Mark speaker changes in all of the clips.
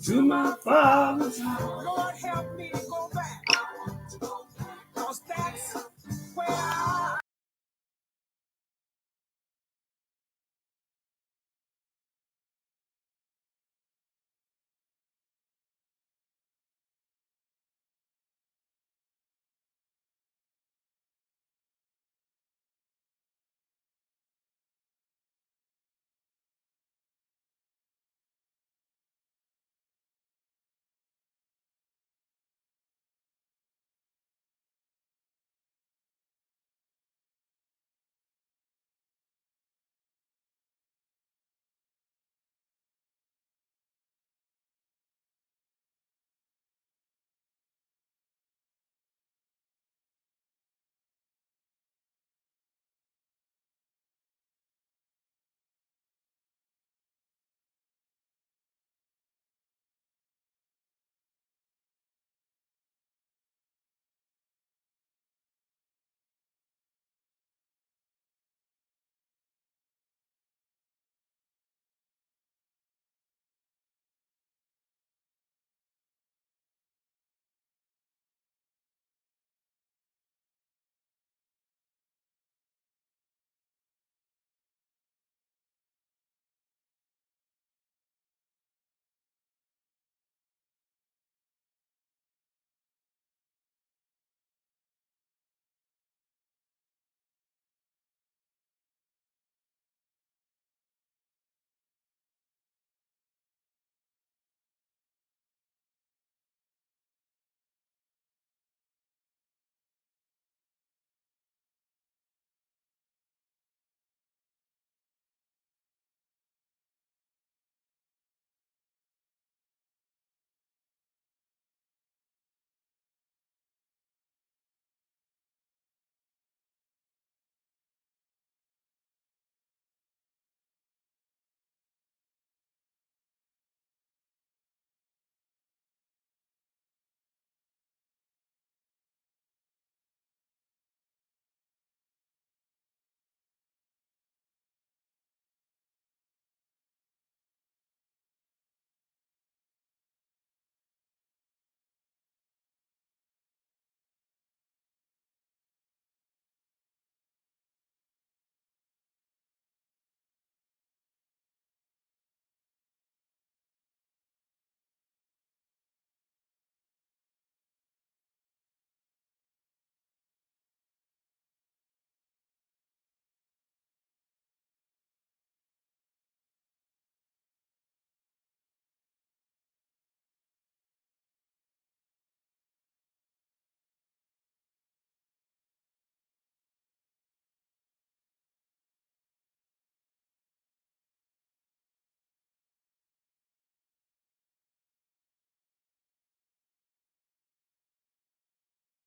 Speaker 1: to my father's house.
Speaker 2: Lord, help me to go back, 'cause that's where I...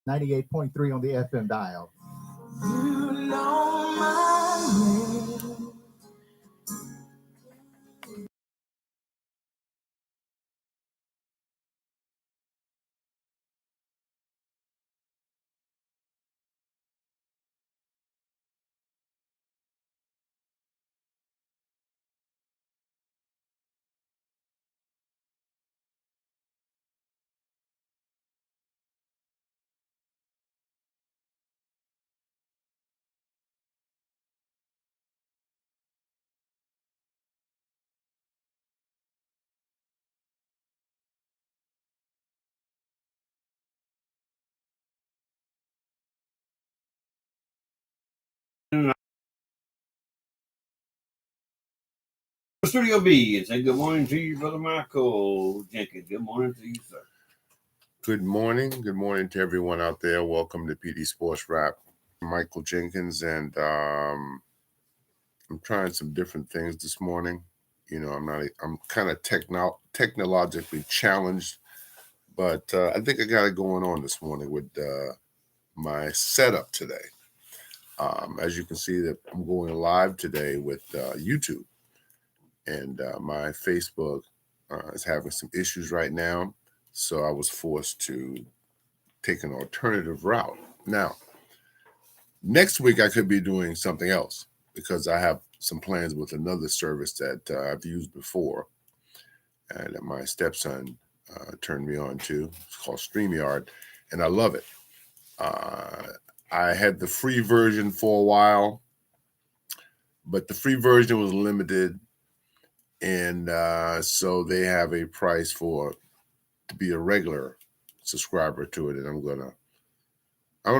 Speaker 3: .3 on the FM dial.
Speaker 2: You know my name.
Speaker 1: Studio B and say good morning to you, Brother Michael Jenkins. Good morning to you, sir.
Speaker 4: Good morning. Good morning to everyone out there. Welcome to Dee Sportswrap. Michael Jenkins, and I'm trying some different things this morning. You know, I'm kind of technologically challenged, but I think I got it going on this morning with my setup today. As you can see, that I'm going live today with YouTube, and my Facebook is having some issues right now, so I was forced to take an alternative route. Now, next week I could be doing something else because I have some plans with another service that I've used before, that my stepson turned me on to. It's called StreamYard, and I love it. I had the free version for a while, but the free version was limited, and so they have a price to be a regular subscriber to it, and I'm gonna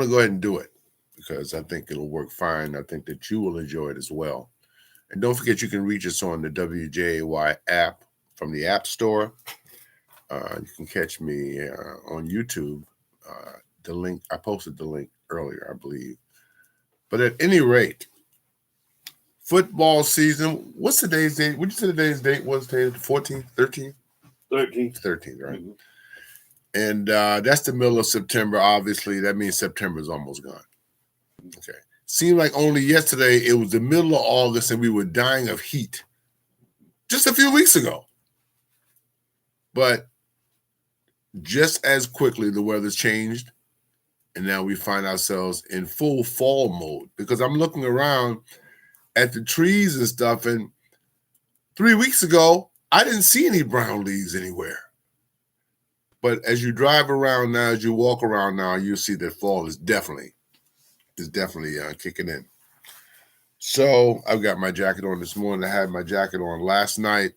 Speaker 4: go ahead and do it because I think it'll work fine. I think that you will enjoy it as well. And don't forget, you can reach us on the WJY app from the App Store. You can catch me on YouTube. The link, I posted the link earlier, I believe. But at any rate, football season. What's today's date? Would you say today's date was today? The 14th, 13th?
Speaker 1: 13th.
Speaker 4: 13th, right?
Speaker 1: Mm-hmm.
Speaker 4: And that's the middle of September. Obviously, that means September is almost gone. Okay. Seemed like only yesterday it was the middle of August and we were dying of heat just a few weeks ago. But just as quickly, the weather's changed, and now we find ourselves in full fall mode because I'm looking around at the trees and stuff, and 3 weeks ago, I didn't see any brown leaves anywhere. But as you drive around now, as you walk around now, you'll see that fall is definitely kicking in. So I've got my jacket on this morning. I had my jacket on last night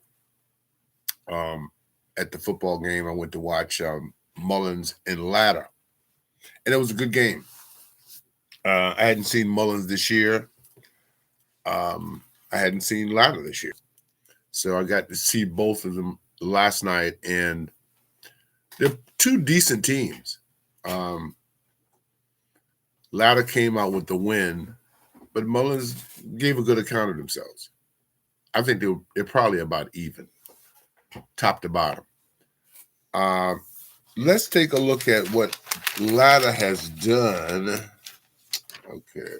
Speaker 4: at the football game. I went to watch Mullins and Latta, and it was a good game. I hadn't seen Mullins this year. I hadn't seen Latta this year. So I got to see both of them last night, and they're two decent teams. Latta came out with the win, but Mullins gave a good account of themselves. I think they're probably about even, top to bottom. Let's take a look at what Latta has done. Okay.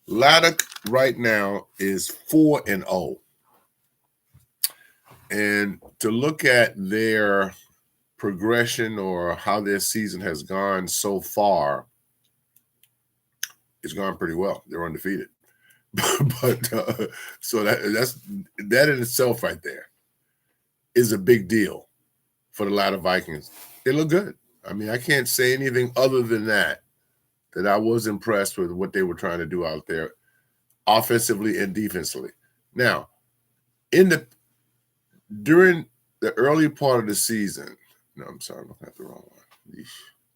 Speaker 4: Latta right now is 4-0. And to look at their progression or how their season has gone so far, it's gone pretty well. They're undefeated. But so that in itself right there is a big deal for the Latta Vikings. They look good. I mean, I can't say anything other than that I was impressed with what they were trying to do out there offensively and defensively. Now, during the early part of the season, no, I'm sorry, I'm looking at the wrong one. Yeesh.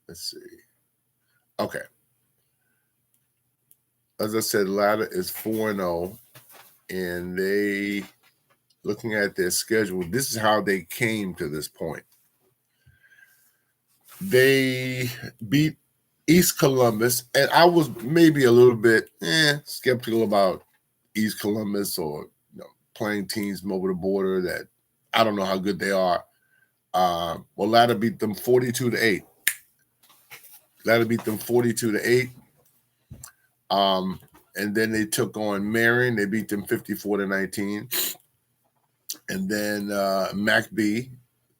Speaker 4: Let's see. Okay. As I said, Latta is 4-0, and they, looking at their schedule, this is how they came to this point. They beat East Columbus, and I was maybe a little bit skeptical about East Columbus or playing teams from over the border that I don't know how good they are. Well, Latta beat them 42-8. Latta beat them 42-8. And then they took on Marion. They beat them 54-19. And then McBee,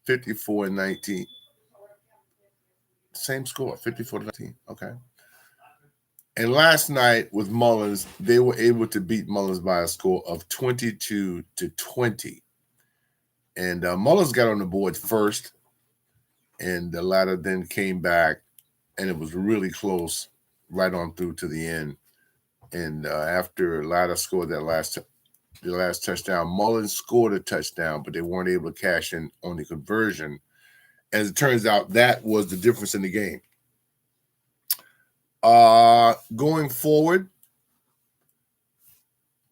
Speaker 4: 54-19. Same score, 54-19. Okay. And last night with Mullins, they were able to beat Mullins by a score of 22-20. And Mullins got on the board first, and the Latta then came back, and it was really close right on through to the end. And after Latta scored the last touchdown, Mullins scored a touchdown, but they weren't able to cash in on the conversion. As it turns out, that was the difference in the game. Going forward,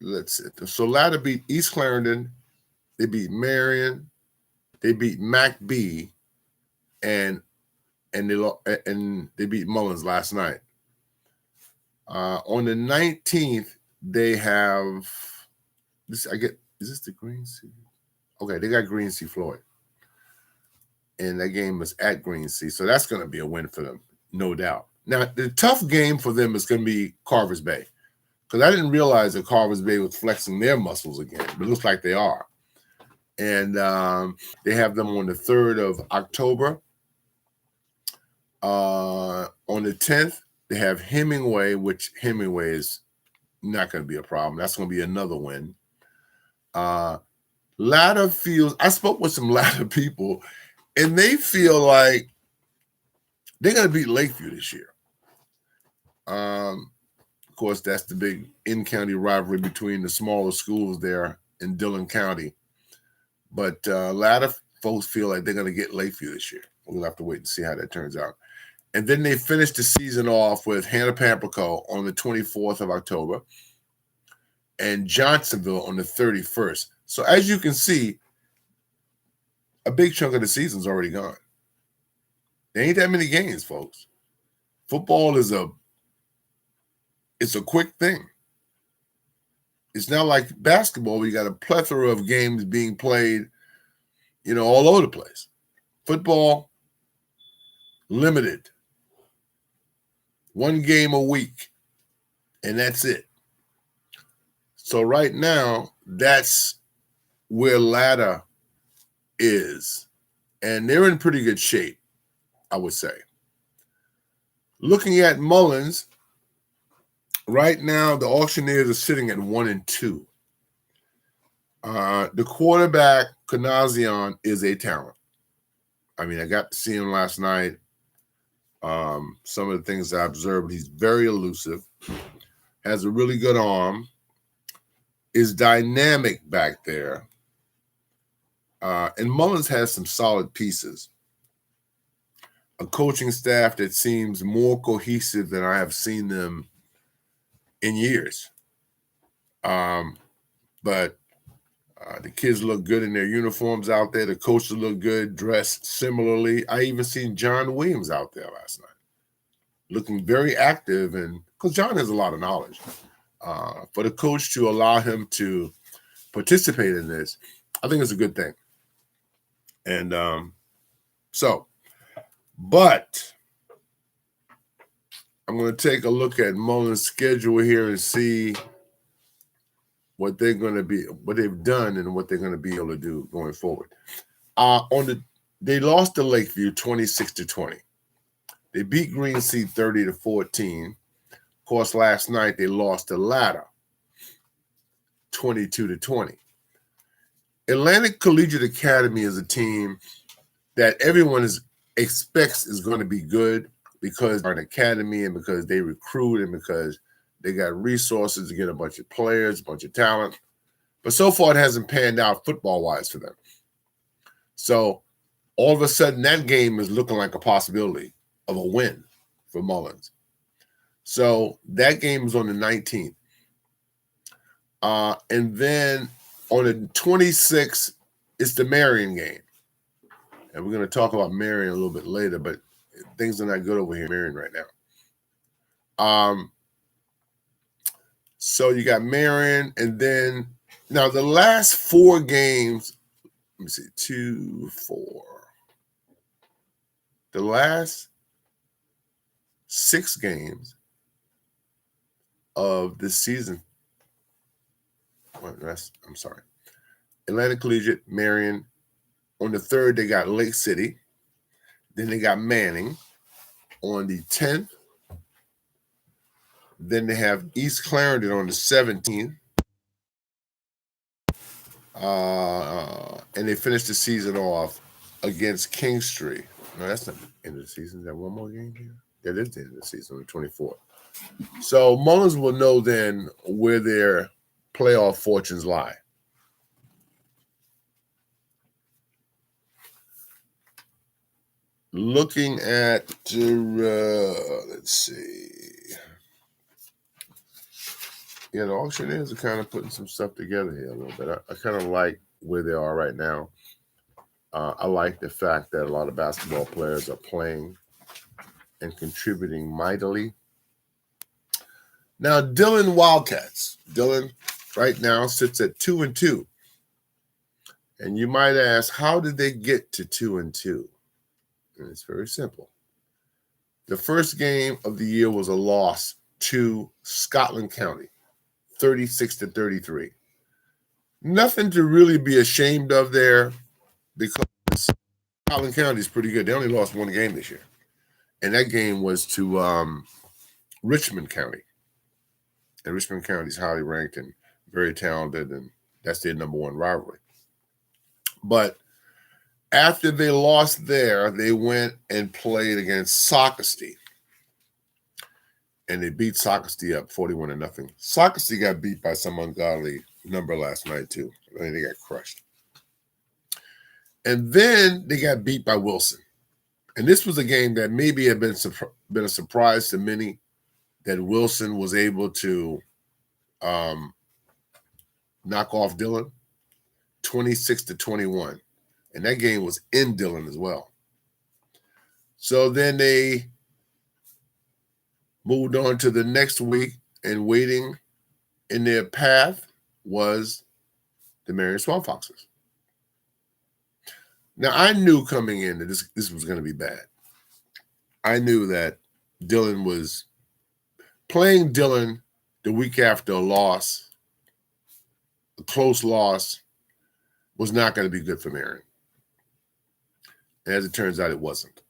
Speaker 4: let's see. So Latta beat East Clarendon, they beat Marion, they beat McBee, and they beat Mullins last night. On the 19th, they have this. Is this the Green Sea? Okay, they got Green Sea Floyd, and that game was at Green Sea, so that's going to be a win for them, no doubt. Now, the tough game for them is going to be Carver's Bay, because I didn't realize that Carver's Bay was flexing their muscles again, but it looks like they are. And they have them on the 3rd of October. On the 10th, they have Hemingway, which Hemingway is not going to be a problem. That's going to be another win. Ladder feels, I spoke with some Ladder people, and they feel like they're going to beat Lakeview this year. Of course, that's the big in-county rivalry between the smaller schools there in Dillon County. But Ladder folks feel like they're going to get Lakeview this year. We'll have to wait and see how that turns out. And then they finished the season off with Hannah Pamplico on the 24th of October and Johnsonville on the 31st. So as you can see, a big chunk of the season's already gone. There ain't that many games, folks. Football is it's a quick thing. It's not like basketball where you got a plethora of games being played, all over the place. Football, limited. One game a week, and that's it. So right now, that's where Ladder is. And they're in pretty good shape, I would say. Looking at Mullins, right now the Auctioneers are sitting at 1-2. The quarterback, Kanazian, is a talent. I mean, I got to see him last night. Some of the things I observed, he's very elusive, has a really good arm, is dynamic back there. And Mullins has some solid pieces. A coaching staff that seems more cohesive than I have seen them in years. But the kids look good in their uniforms out there. The coaches look good, dressed similarly. I even seen John Williams out there last night, looking very active, and because John has a lot of knowledge. For the coach to allow him to participate in this, I think it's a good thing. And but I'm going to take a look at Mullins' schedule here and see what they're going to be, what they've done, and what they're going to be able to do going forward. They lost to Lakeview 26-20. They beat Green Sea 30-14. Of course, last night they lost to Ladder 22-20. Atlantic Collegiate Academy is a team that everyone expects is going to be good because they're an academy and because they recruit and because they got resources to get a bunch of players, a bunch of talent. But so far, it hasn't panned out football-wise for them. So all of a sudden, that game is looking like a possibility of a win for Mullins. So that game is on the 19th. And then on the 26th, it's the Marion game. And we're going to talk about Marion a little bit later, but things are not good over here in Marion right now. So you got Marion, and then now the last 4 games, let me see, 2, 4. The last 6 games of this season. I'm sorry. Atlantic Collegiate, Marion. On the 3rd, they got Lake City. Then they got Manning on the 10th. Then they have East Clarendon on the 17th. And they finished the season off against Kingstree. No, that's not the end of the season. Is that one more game here? That is the end of the season on the 24th. So Mullins will know then where their playoff fortunes lie. Looking at, let's see. Yeah, the Auctioneers are kind of putting some stuff together here a little bit. I kind of like where they are right now. I like the fact that a lot of basketball players are playing and contributing mightily. Now, Dillon Wildcats. Dillon right now sits at 2-2. And you might ask, how did they get to 2-2? And it's very simple. The first game of the year was a loss to Scotland County, 36-33. Nothing to really be ashamed of there because Scotland County is pretty good. They only lost 1 game this year. And that game was to Richmond County. And Richmond County is highly ranked and very talented, and that's their number 1 rivalry. But after they lost there, they went and played against Socastee. And they beat Socastee up 41-0. Socastee got beat by some ungodly number last night, too. I mean, they got crushed. And then they got beat by Wilson. And this was a game that maybe had been a surprise to many, that Wilson was able to knock off Dillon 26-21. And that game was in Dillon as well. So then they moved on to the next week, and waiting in their path was the Marion Swamp Foxes. Now, I knew coming in that this was going to be bad. I knew that Dillon was playing Dillon the week after a loss, a close loss, was not going to be good for Marion. And as it turns out, it wasn't.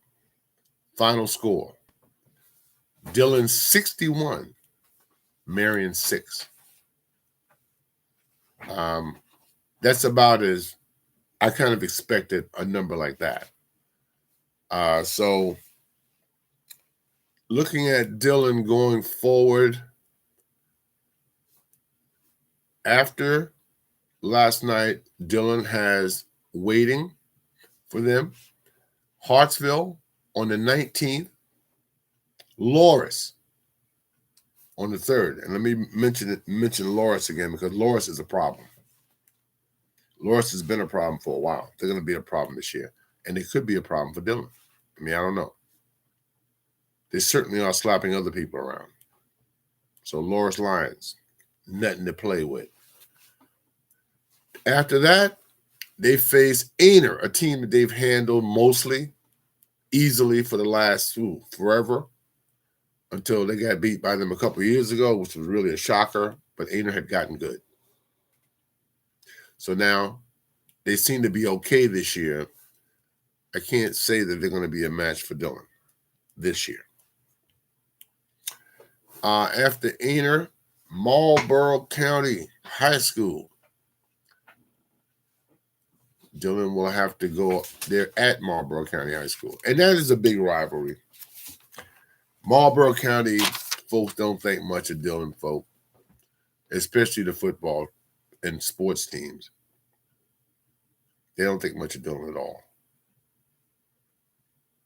Speaker 4: Final score: Dillon 61, Marion 6. That's about as I kind of expected a number like that. So looking at Dillon going forward, after last night, Dillon has waiting for them Hartsville on the 19th, Loris on the 3rd. And let me mention Loris again, because Loris is a problem. Loris has been a problem for a while. They're going to be a problem this year. And it could be a problem for Dillon. I mean, I don't know. They certainly are slapping other people around. So Loris Lions, nothing to play with. After that, they face Aner, a team that they've handled mostly easily for the last forever, until they got beat by them a couple of years ago, which was really a shocker. But Aner had gotten good. So now they seem to be okay this year. I can't say that they're going to be a match for Dillon this year. After Aner, Marlboro County High School. Dillon will have to go there at Marlboro County High School. And that is a big rivalry. Marlboro County folks don't think much of Dillon folk, especially the football and sports teams. They don't think much of Dillon at all.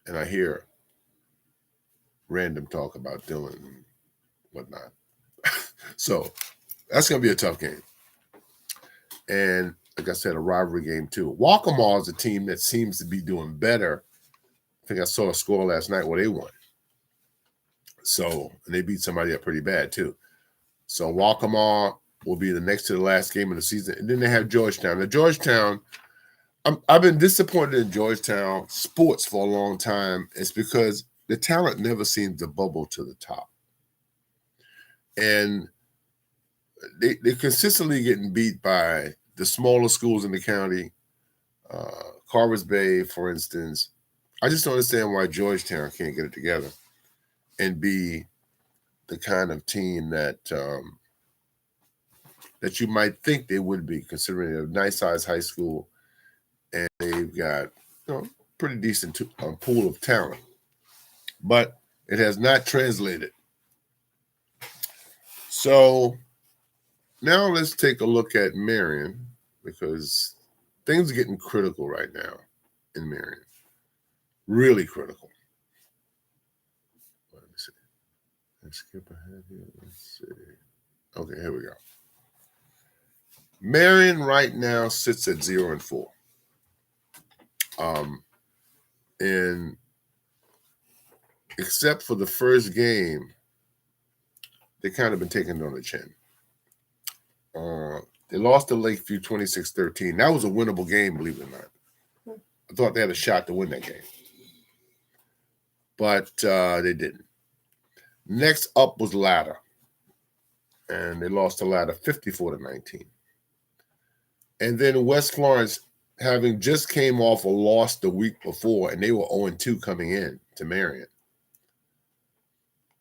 Speaker 4: And I hear random talk about Dillon and whatnot. So that's going to be a tough game. And like I said, a rivalry game too. Waccamaw is a team that seems to be doing better. I think I saw a score last night where they won. So, and they beat somebody up pretty bad too. So Waccamaw will be the next to the last game of the season. And then they have Georgetown. Now, Georgetown, I've been disappointed in Georgetown sports for a long time. It's because the talent never seems to bubble to the top. And they're consistently getting beat by the smaller schools in the county. Carver's Bay, for instance. I just don't understand why Georgetown can't get it together and be the kind of team that that you might think they would be, considering a nice-sized high school, and they've got pretty decent pool of talent. But it has not translated. So now let's take a look at Marion, because things are getting critical right now in Marion. Really critical. Let me see. Let's skip ahead here. Let's see. Okay, here we go. Marion right now sits at 0-4. And except for the first game, they kind of been taken on the chin. They lost to Lakeview 26-13. That was a winnable game, believe it or not. I thought they had a shot to win that game. But they didn't. Next up was Latta. And they lost to Latta 54-19. And then West Florence, having just came off a loss the week before, and they were 0-2 coming in to Marion.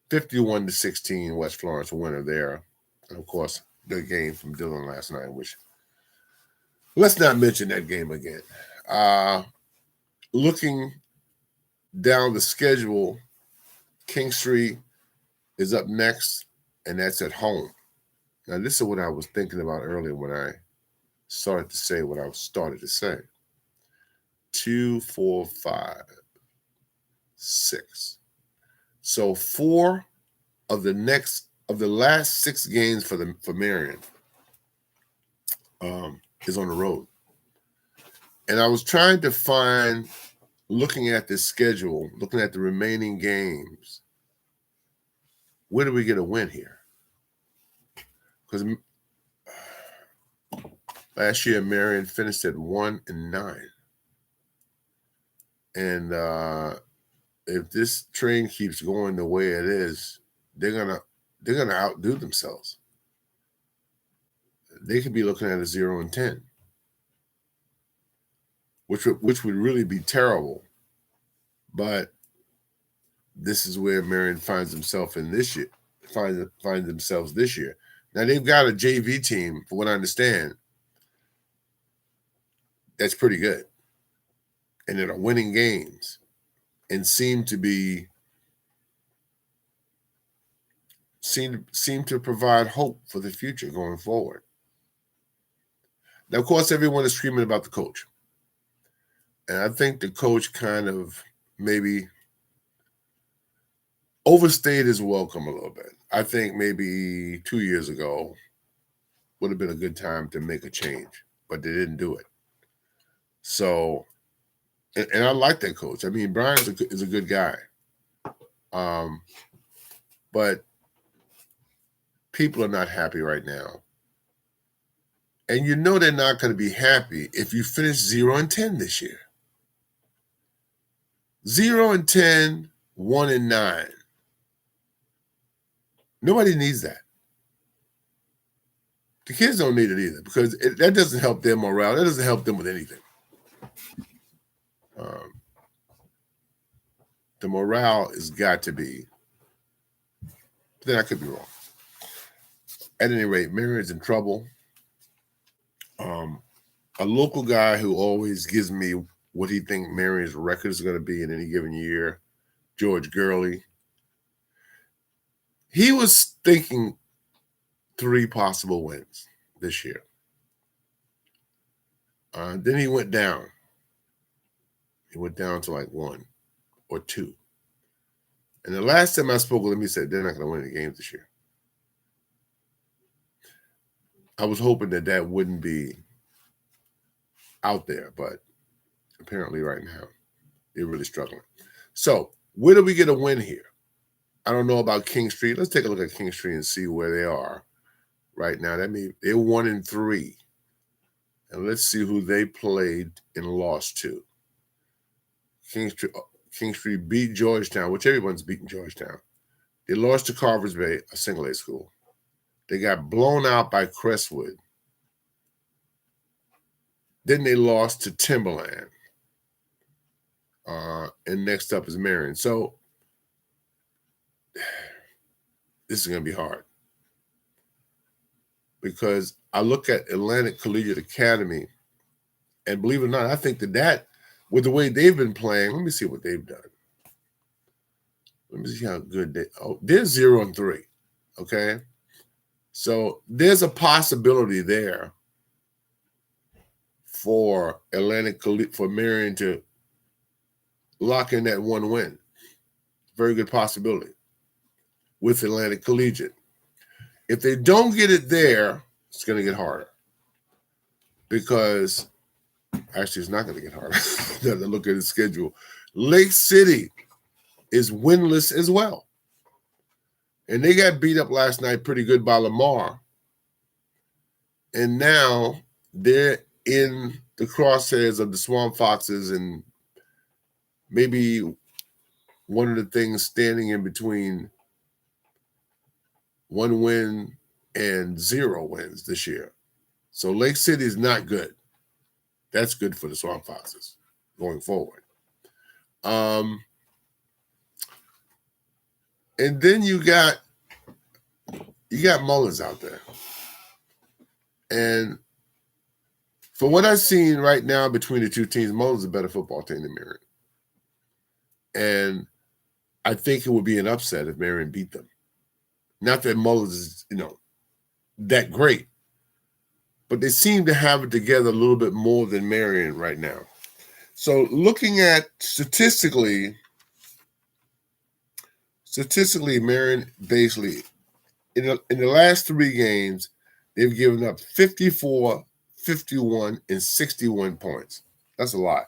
Speaker 4: 51-16, West Florence winner there. And, of course, the game from Dillon last night, which let's not mention that game again. Looking down the schedule, King Street is up next, and that's at home. Now, this is what I was thinking about earlier when I started to say what I started to say. 2, 4, 5, 6. So 4 of the last 6 games for Marion is on the road. And I was trying to find, looking at this schedule, looking at the remaining games, where do we get a win here? Because last year Marion finished at 1-9. And if this train keeps going the way it is, they're gonna outdo themselves. They could be looking at a 0-10, which would really be terrible. But this is where Marion finds themselves in this year. Find themselves this year. Now they've got a JV team, for what I understand, that's pretty good, and that are winning games, and seem to provide hope for the future going forward. Now, of course, everyone is screaming about the coach. And I think the coach kind of maybe overstayed his welcome a little bit. I think maybe 2 years ago would have been a good time to make a change, but they didn't do it. So, and I like that coach. I mean, Brian is a good guy. But people are not happy right now. And you know they're not going to be happy if you finish 0-10 this year. 0-10, 1-9. Nobody needs that. The kids don't need it either, because that doesn't help their morale. That doesn't help them with anything. The morale has got to be. Then I could be wrong. At any rate, Marion's in trouble. A local guy who always gives me what he thinks Marion's record is going to be in any given year, George Gurley. He was thinking 3 possible wins this year. Then he went down. He went down to like 1 or 2. And the last time I spoke with him, he said they're not going to win any games this year. I was hoping that wouldn't be out there, but apparently right now they're really struggling. So where do we get a win here? I don't know about King Street. Let's take a look at King Street and see where they are right now. That means they're 1-3. And let's see who they played and lost to. King Street beat Georgetown, which everyone's beating Georgetown. They lost to Carver's Bay, a single A school. They got blown out by Crestwood. Then they lost to Timberland. And next up is Marion. So this is going to be hard. Because I look at Atlantic Collegiate Academy, and believe it or not, I think that with the way they've been playing, let me see what they've done. Let me see how good they're 0-3. Okay. So there's a possibility there for Marion to lock in that 1 win. Very good possibility with Atlantic Collegiate. If they don't get it there, it's going to get harder. Because actually, it's not going to get harder. Now to look at the schedule. Lake City is winless as well. And they got beat up last night pretty good by Lamar. And now they're in the crosshairs of the Swamp Foxes, and maybe one of the things standing in between 1 win and 0 wins this year. So Lake City is not good. That's good for the Swamp Foxes going forward. And then you got Mullins out there. And From what I've seen right now between the two teams, Mullins is a better football team than Marion. And I think it would be an upset if Marion beat them. Not that Mullins is, that great, but they seem to have it together a little bit more than Marion right now. So looking at statistically, Marion basically, in the last 3 games, they've given up 54, 51, and 61 points. That's a lot.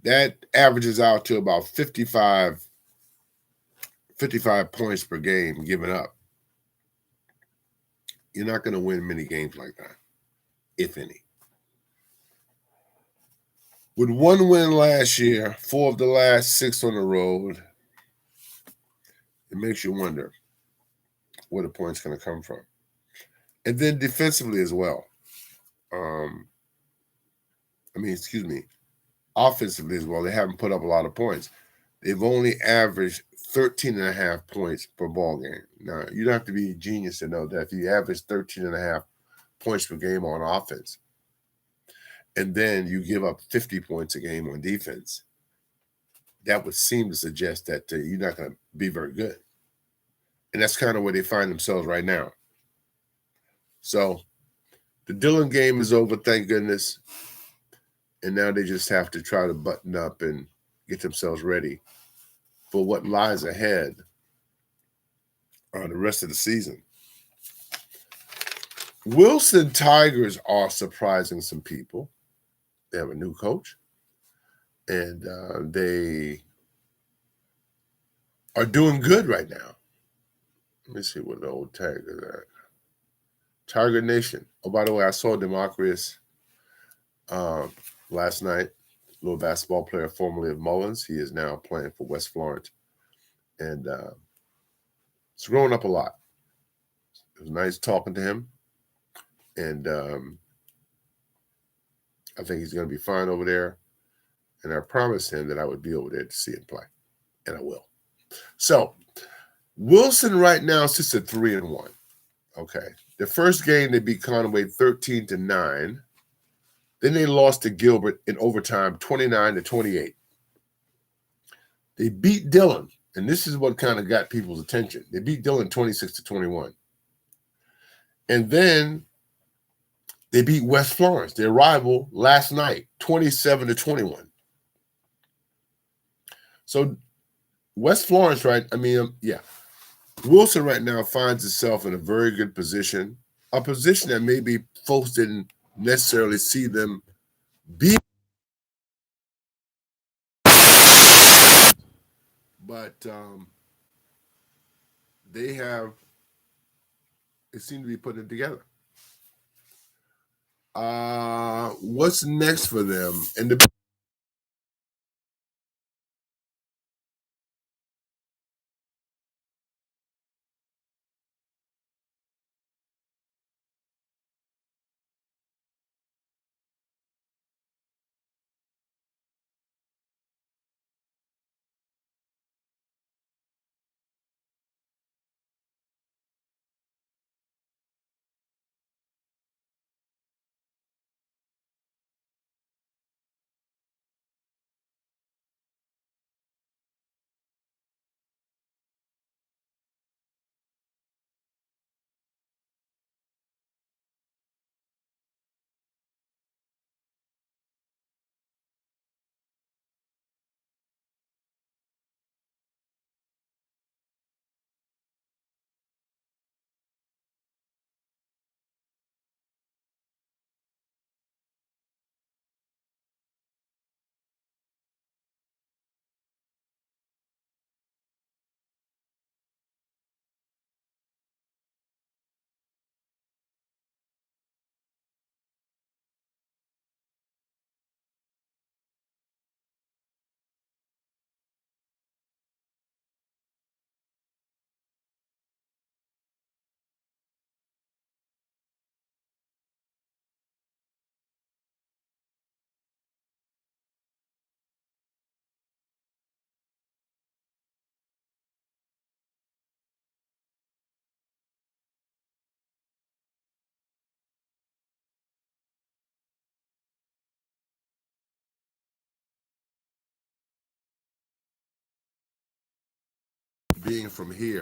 Speaker 4: That averages out to about 55 points per game given up. You're not going to win many games like that, if any. With 1 win last year, 4 of the last 6 on the road, it makes you wonder where the points going to come from. And then defensively as well. Offensively as well, they haven't put up a lot of points. They've only averaged 13.5 points per ball game. Now, you don't have to be a genius to know that if you average 13.5 points per game on offense, and then you give up 50 points a game on defense, that would seem to suggest that you're not going to be very good. And that's kind of where they find themselves right now. So the Dillon game is over, thank goodness. And now they just have to try to button up and get themselves ready for what lies ahead the rest of the season. Wilson Tigers are surprising some people. They have a new coach, and they are doing good right now. Let me see what the old Tigers are. Tiger Nation. Oh, by the way, I saw Democritus last night, little basketball player formerly of Mullins. He is now playing for West Florence. And it's grown up a lot. It was nice talking to him. And I think he's going to be fine over there. And I promised him that I would be over there to see him play. And I will. So, Wilson right now sits at 3-1. Okay. The first game, they beat Conway 13-9. Then they lost to Gilbert in overtime, 29-28. They beat Dillon, and this is what kind of got people's attention. They beat Dillon 26-21. And then they beat West Florence, their rival, last night, 27-21. So West Florence, Wilson right now finds itself in a very good position, a position that maybe folks didn't necessarily see them be. But they seem to be putting it together. What's next for them? And the being from here.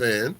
Speaker 4: Man,